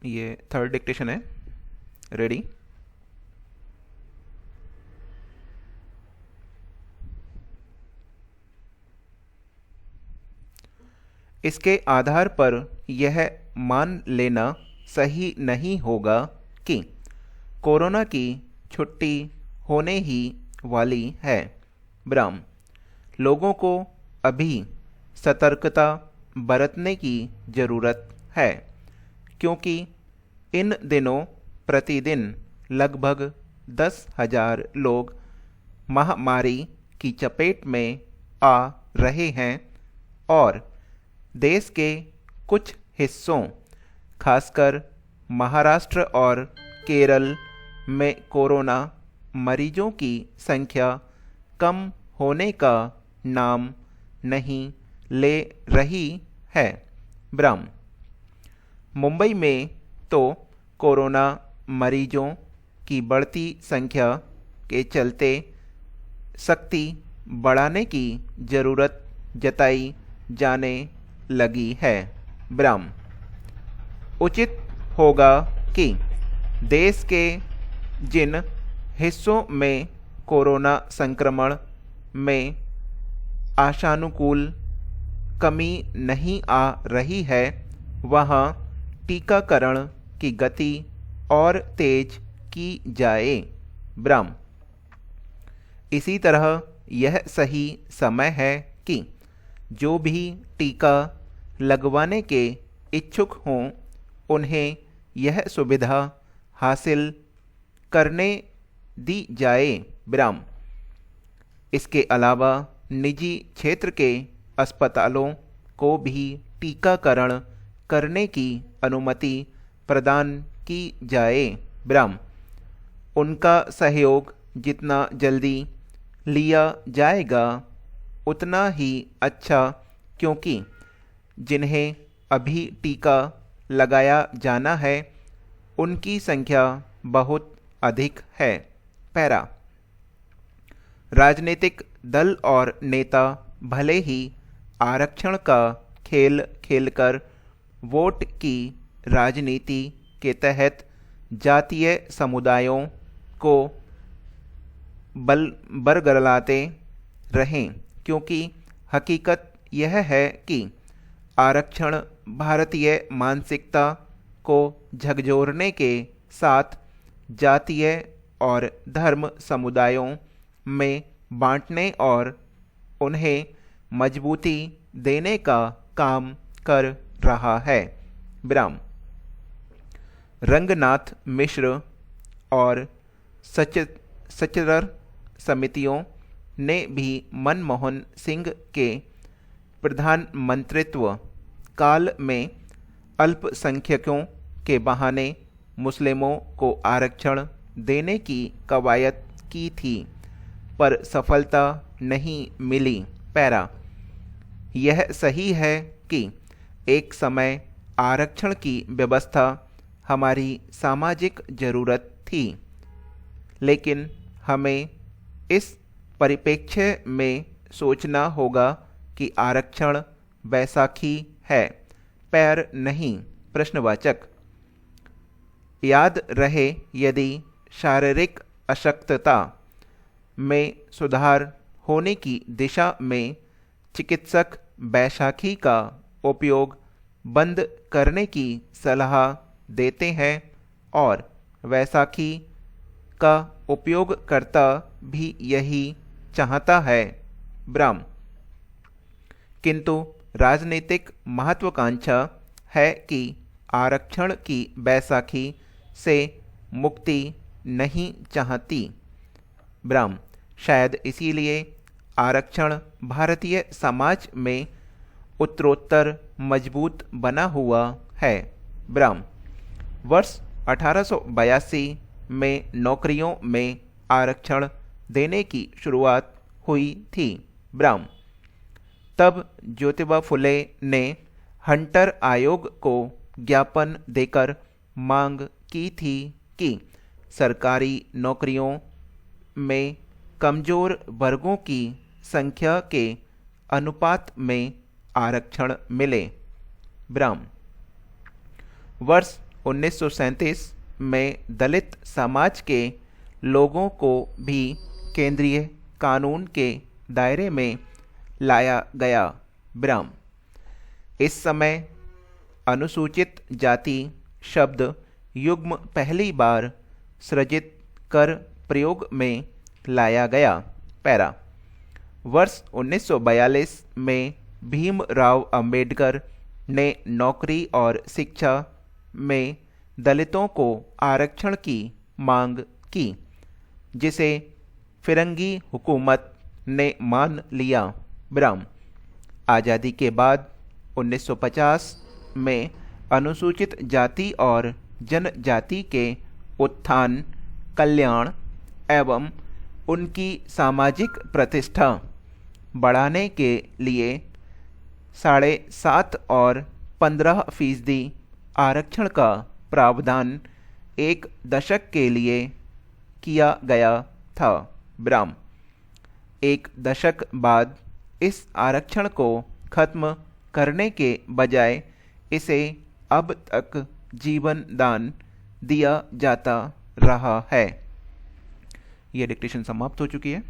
ये third dictation है। Ready. इसके आधार पर यह मान लेना सही नहीं होगा कि कोरोना की छुट्टी होने ही वाली है। ब्राह्म, लोगों को अभी सतर्कता बरतने की जरूरत है, क्योंकि इन दिनों प्रतिदिन लगभग 10,000 लोग महामारी की चपेट में आ रहे हैं और देश के कुछ हिस्सों, खासकर महाराष्ट्र और केरल में कोरोना मरीजों की संख्या कम होने का नाम नहीं ले रही है। ब्राह्म, मुंबई में तो कोरोना मरीजों की बढ़ती संख्या के चलते सख्ती बढ़ाने की जरूरत जताई जाने लगी है। ब्राह्म, उचित होगा कि देश के जिन हिस्सों में कोरोना संक्रमण में आशानुकूल कमी नहीं आ रही है, वहां टीकाकरण की गति और तेज की जाए। ब्राह्म, इसी तरह यह सही समय है कि जो भी टीका लगवाने के इच्छुक हों, उन्हें यह सुविधा हासिल करने दी जाए। ब्राह्म, इसके अलावा निजी क्षेत्र के अस्पतालों को भी टीकाकरण करने की अनुमति प्रदान की जाए। ब्राह्म, उनका सहयोग जितना जल्दी लिया जाएगा उतना ही अच्छा, क्योंकि जिन्हें अभी टीका लगाया जाना है उनकी संख्या बहुत अधिक है। पैरा, राजनीतिक दल और नेता भले ही आरक्षण का खेल खेलकर वोट की राजनीति के तहत जातीय समुदायों को बरगलाते रहें, क्योंकि हकीकत यह है कि आरक्षण भारतीय मानसिकता को झकझोरने के साथ जातीय और धर्म समुदायों में बांटने और उन्हें मजबूती देने का काम कर रहा है। ब्राह्म, रंगनाथ मिश्र और सचरर समितियों ने भी मनमोहन सिंह के प्रधानमंत्रित्व काल में अल्पसंख्यकों के बहाने मुस्लिमों को आरक्षण देने की कवायद की थी, पर सफलता नहीं मिली। पैरा, यह सही है कि एक समय आरक्षण की व्यवस्था हमारी सामाजिक जरूरत थी, लेकिन हमें इस परिप्रेक्ष्य में सोचना होगा कि आरक्षण बैसाखी है, पैर नहीं। प्रश्नवाचक। याद रहे, यदि शारीरिक अशक्तता में सुधार होने की दिशा में चिकित्सक बैसाखी का उपयोग बंद करने की सलाह देते हैं और वैसाखी का उपयोगकर्ता भी यही चाहता है। ब्राह्म, किंतु राजनीतिक महत्वाकांक्षा है कि आरक्षण की बैसाखी से मुक्ति नहीं चाहती। ब्राह्म, शायद इसीलिए आरक्षण भारतीय समाज में उत्तरोत्तर मजबूत बना हुआ है। ब्राह्म, वर्ष 1882 में नौकरियों में आरक्षण देने की शुरुआत हुई थी। ब्राह्म, तब ज्योतिबा फुले ने हंटर आयोग को ज्ञापन देकर मांग की थी कि सरकारी नौकरियों में कमजोर वर्गों की संख्या के अनुपात में आरक्षण मिले। ब्राह्म, वर्ष 1937 में दलित समाज के लोगों को भी केंद्रीय कानून के दायरे में लाया गया। विराम। इस समय अनुसूचित जाति शब्द युग्म पहली बार सृजित कर प्रयोग में लाया गया। पैरा। वर्ष 1942 में भीमराव अंबेडकर ने नौकरी और शिक्षा में दलितों को आरक्षण की मांग की, जिसे फिरंगी हुकूमत ने मान लिया। विराम। आज़ादी के बाद 1950 में अनुसूचित जाति और जनजाति के उत्थान, कल्याण एवं उनकी सामाजिक प्रतिष्ठा बढ़ाने के लिए 7.5 और 15% आरक्षण का प्रावधान 1 दशक के लिए किया गया था। विराम। 1 दशक बाद इस आरक्षण को खत्म करने के बजाय इसे अब तक जीवन दान दिया जाता रहा है। यह डिक्टेशन समाप्त हो चुकी है।